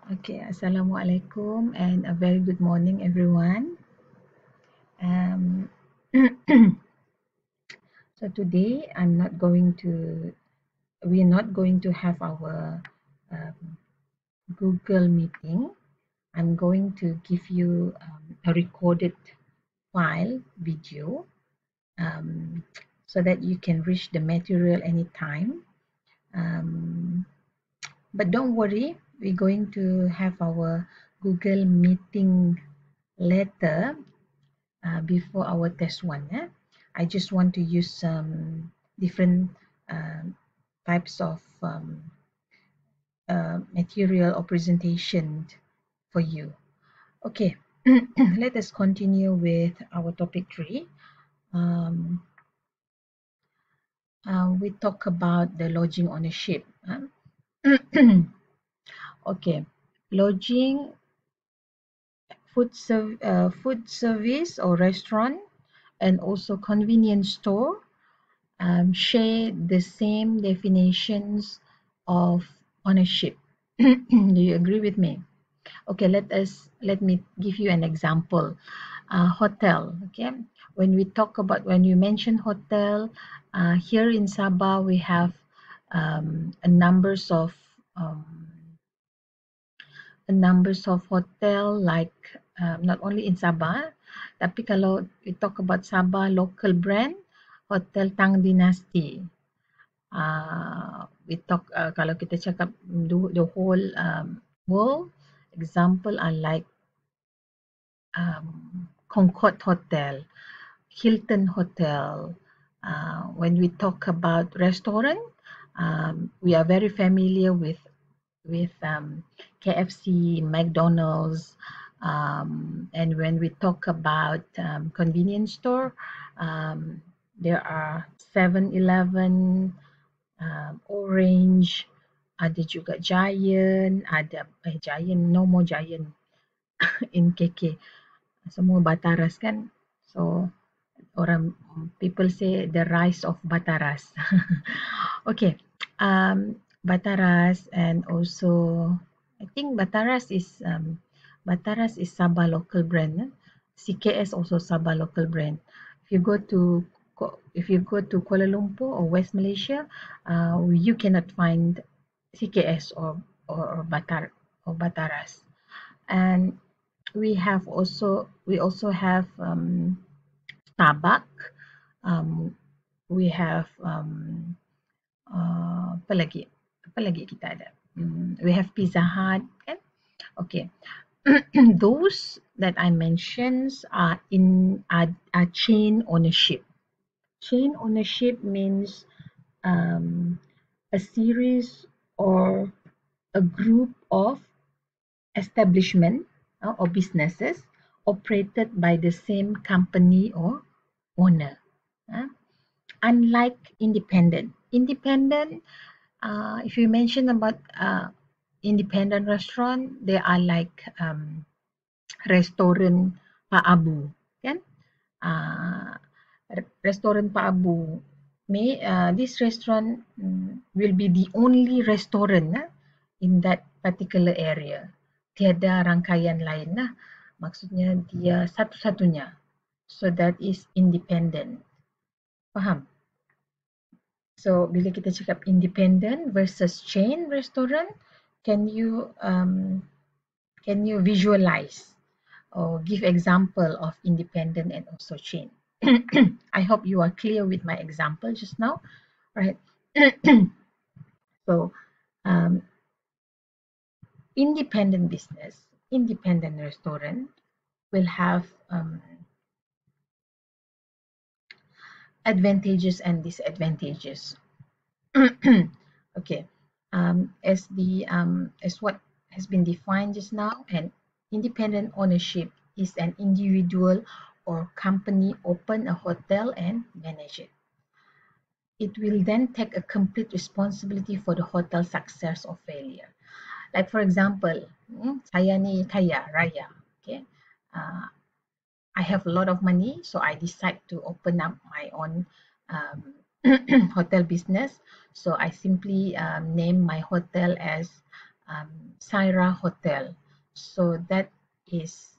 Okay, Assalamualaikum and a very good morning, everyone. Um, so today we're not going to have our um, Google meeting. I'm going to give you a recorded file video um, so that you can reach the material anytime. Um, but don't worry, we're going to have our Google meeting later before our test one. I just want to use some different um, types of material or presentation for you. Okay, let us continue with our topic 3. Um, we talk about the lodging ownership. Okay, lodging, food service or restaurant, and also convenience store share the same definitions of ownership. Do you agree with me? Okay, let me give you an example. Hotel. Okay, when you mention hotel, here in Sabah we have um, numbers of hotel like not only in Sabah, tapi kalau we talk about Sabah local brand, Hotel Tang Dynasty. We talk kalau kita cakap the whole world, example are like Concord Hotel, Hilton Hotel. When we talk about restaurant, we are very familiar with KFC, McDonald's, and when we talk about convenience store, there are 7-Eleven, Orange, ada juga Giant, Giant, no more Giant in KK, semua Bataras kan. So people say the rise of Bataras. Okay, Bataras, and also I think Bataras is Sabah local brand. CKS also Sabah local brand. If you go to Kuala Lumpur or West Malaysia, you cannot find CKS or Bataras. And we also have Starbucks. We have apa lagi? Apa lagi kita ada? We have Pizza Hut, kan? Okay. Those that I mentioned are chain ownership. Chain ownership means a series or a group of establishment or businesses operated by the same company or owner. Unlike independent. Independent, if you mention about independent restaurant, they are like restoran Pak Abu, kan? Restoran Pak Abu. This restaurant will be the only restaurant in that particular area. Tiada rangkaian lain lah. Maksudnya dia satu-satunya. So that is independent. Faham? So bila kita cakap independent versus chain restaurant, can you visualize or give example of independent and also chain? I hope you are clear with my example just now, right? So independent business, independent restaurant will have advantages and disadvantages. Okay, as what has been defined just now, an independent ownership is an individual or company open a hotel and manage it. It will then take a complete responsibility for the hotel success or failure. Like for example, saya ni kaya raya, okay. I have a lot of money, so I decide to open up my own hotel business. So I simply name my hotel as Saira Hotel. So that is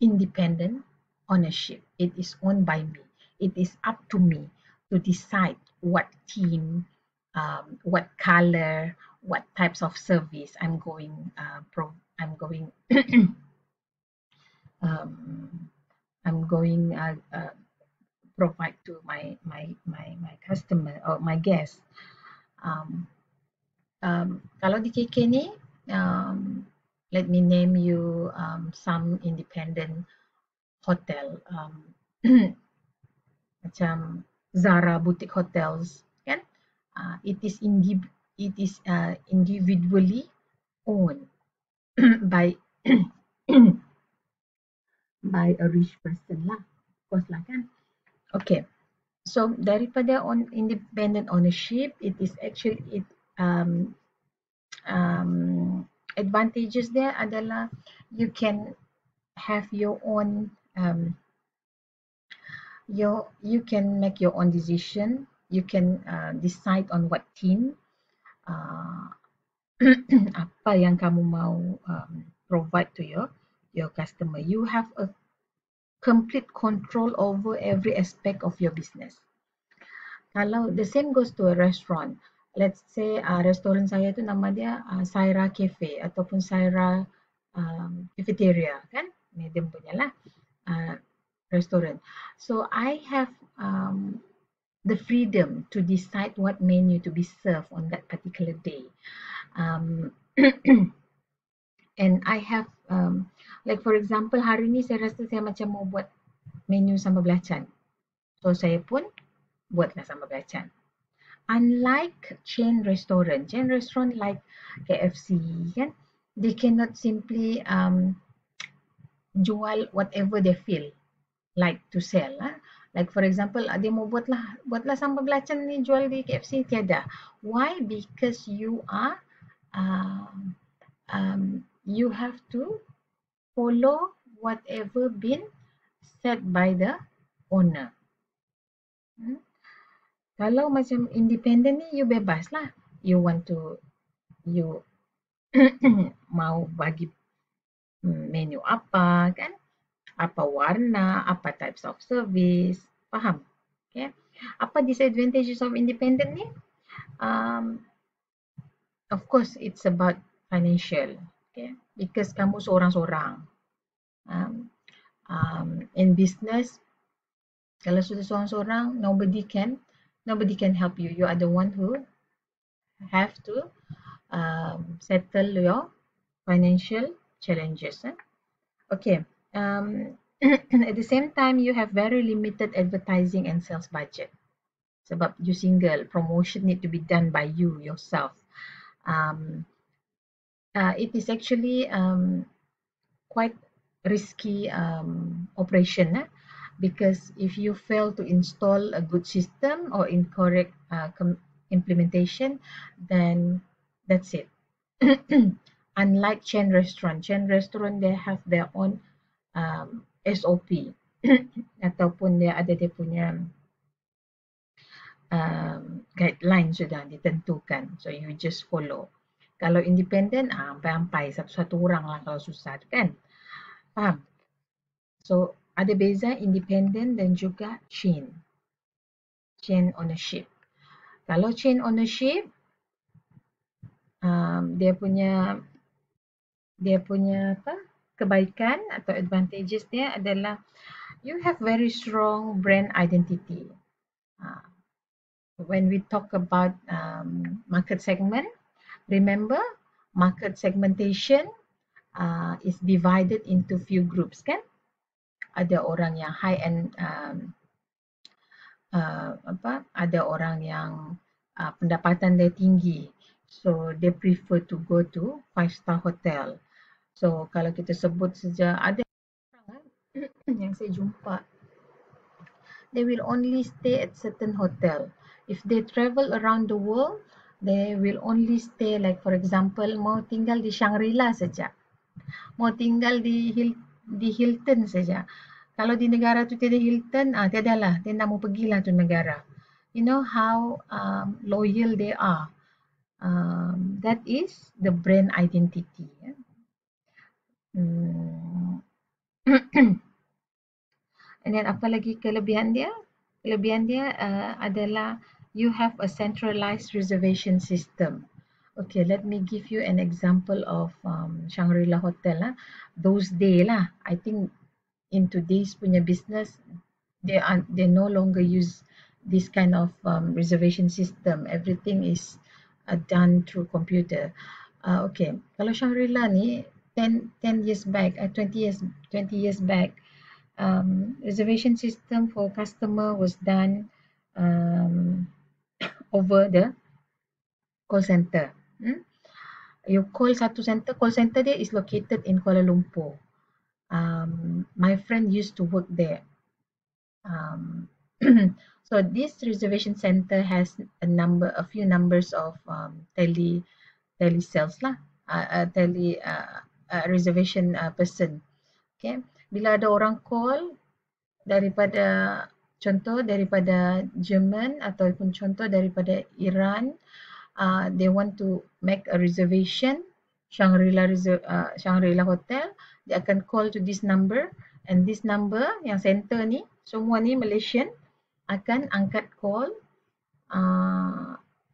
independent ownership. It is owned by me. It is up to me to decide what theme, what color, what types of service I'm going um, I'm going provide to my customer or my guest. Um, Kalau di KK ni, let me name you some independent hotel, macam Zara Boutique Hotels, kan? It is individually owned by by a rich person lah, of course lah kan. Okay, so daripada independent ownership, it is actually um, advantages there adalah you can have your own you can make your own decision. You can decide on what theme apa yang kamu mau provide to your customer. You have a complete control over every aspect of your business. Kalau the same goes to a restaurant, let's say restoran saya tu nama dia Saira Cafe ataupun Saira Cafeteria, kan? Medium punya lah restaurant. So I have the freedom to decide what menu to be served on that particular day. And I have like for example hari ni saya rasa saya macam mau buat menu sambal belacan. So saya pun buatlah sambal belacan. Unlike chain restaurant like KFC, kan, they cannot simply jual whatever they feel like to sell. Like for example, dia mau buatlah sambal belacan ni jual di KFC, tiada. Why? Because you are you have to follow whatever been set by the owner. Kalau macam independent ni, you bebas lah. You want to, you mau bagi menu apa, kan? Apa warna, apa types of service, faham? Okay. Apa disadvantages of independent ni? Of course, it's about financial. Okay. Because kamu seorang-seorang. In business, kalau sudah seorang-seorang, nobody can help you. You are the one who have to settle your financial challenges. Okay. At the same time, you have very limited advertising and sales budget. Sebab you single, promotion need to be done by you yourself. It is actually quite risky operation. Because if you fail to install a good system or incorrect implementation, then that's it. Unlike chain restaurant, they have their own SOP ataupun dia punya guideline sudah ditentukan, so you just follow. Kalau independent, sampai satu orang lah kalau susah, kan? Faham? So ada beza independent dan juga chain ownership. Kalau chain ownership, dia punya apa, kebaikan atau advantages dia adalah you have very strong brand identity. When we talk about market segment, remember market segmentation is divided into few groups, kan? Ada orang yang high end, ada orang yang pendapatan dia tinggi, so they prefer to go to 5-star hotel. So kalau kita sebut saja, ada orang yang saya jumpa, they will only stay at certain hotel. If they travel around the world, they will only stay, like for example, mau tinggal di Shangri-La saja, mau tinggal di Hilton saja. Kalau di negara tu tiada Hilton, tiadalah, dia nak mau pergilah tu negara. You know how loyal they are. That is the brand identity. Hmm. And then apa lagi kelebihan dia? Kelebihan dia adalah you have a centralized reservation system. Okay, let me give you an example of Shangri-La Hotel lah. Those day lah, I think in today's punya business, they no longer use this kind of reservation system. Everything is done through computer. Okay, kalau Shangri-La ni 10 years back, 20 years back, reservation system for customer was done over the call center. You call satu center, call center dia is located in Kuala Lumpur. My friend used to work there. So this reservation center has a few numbers of tele sales lah, reservation person. Okay, bila ada orang call daripada Jerman ataupun contoh daripada Iran, they want to make a reservation Shangri-La Hotel, dia akan call to this number, and this number yang center ni semua ni Malaysian akan angkat call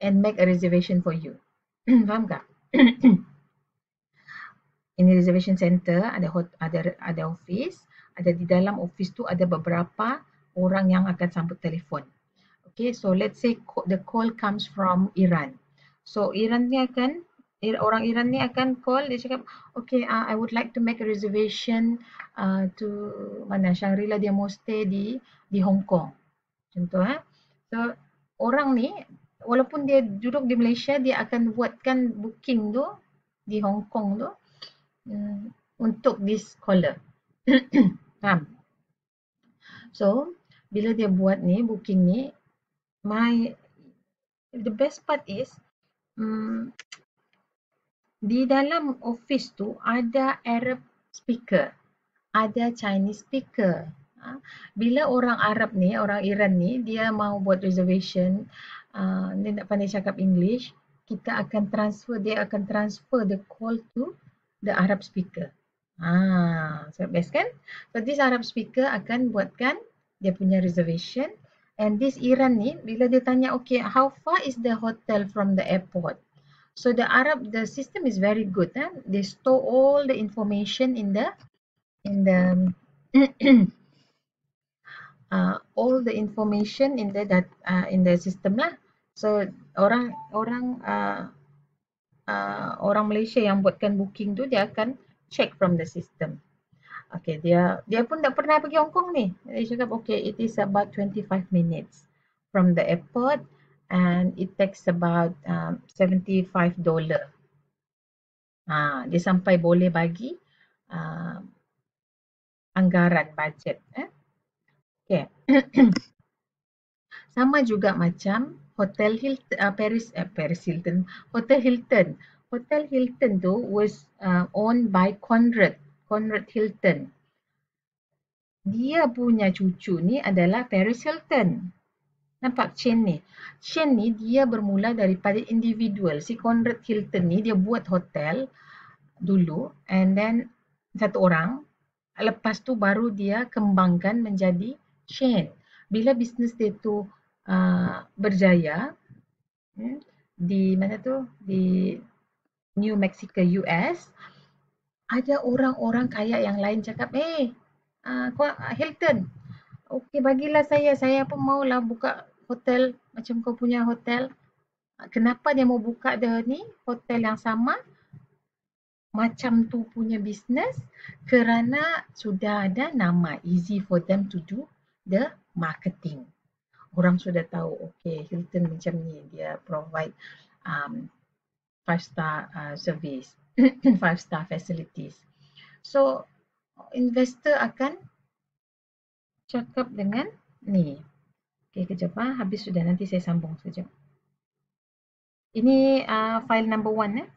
and make a reservation for you. Faham tak? Ini reservation center, ada office, ada di dalam office tu ada beberapa orang yang akan sambut telefon. Okay, so let's say the call comes from Iran. So orang Iran ni akan call, dia cakap, okay, I would like to make a reservation to Shangri-La, dia mau stay di Hong Kong. Contoh So orang ni walaupun dia duduk di Malaysia, dia akan buatkan booking tu di Hong Kong tu untuk this caller. Faham? So bila dia buat ni booking ni, the best part is di dalam office tu ada Arab speaker, ada Chinese speaker. Bila orang Arab ni, orang Iran ni, dia mau buat reservation, dia nak pandai cakap English, dia akan transfer the call to the Arab speaker. So best kan? So this Arab speaker akan buatkan dia punya reservation, and this Iran ni, bila dia tanya, okay, how far is the hotel from the airport? So the system is very good. They store all the information in the all the information in the system lah. So orang Malaysia yang buatkan booking tu, dia akan check from the system. Okay, dia pun tak pernah pergi Hong Kong ni. Dia cakap, okay, it is about 25 minutes from the airport and it takes about $75. Dia sampai boleh bagi anggaran budget. Okay. Sama juga macam Hotel Hilton, Paris Hilton, Hotel Hilton. Hotel Hilton tu was owned by Conrad Hilton. Dia punya cucu ni adalah Paris Hilton. Nampak chain ni? Chain ni dia bermula daripada individual. Si Conrad Hilton ni dia buat hotel dulu, and then satu orang. Lepas tu baru dia kembangkan menjadi chain. Bila bisnes dia tu berjaya di mana tu, di New Mexico, US, ada orang-orang kaya yang lain cakap, Hilton, okay, bagilah saya pun maulah buka hotel macam kau punya hotel. Kenapa dia mau buka dia ni hotel yang sama macam tu punya business? Kerana sudah ada nama, easy for them to do the marketing. Orang sudah tahu, okay, Hilton macam ni, dia provide 5-star service, 5-star facilities. So investor akan cakap dengan ni. Okay, kejap habis sudah, nanti saya sambung sekejap. Ini file number 1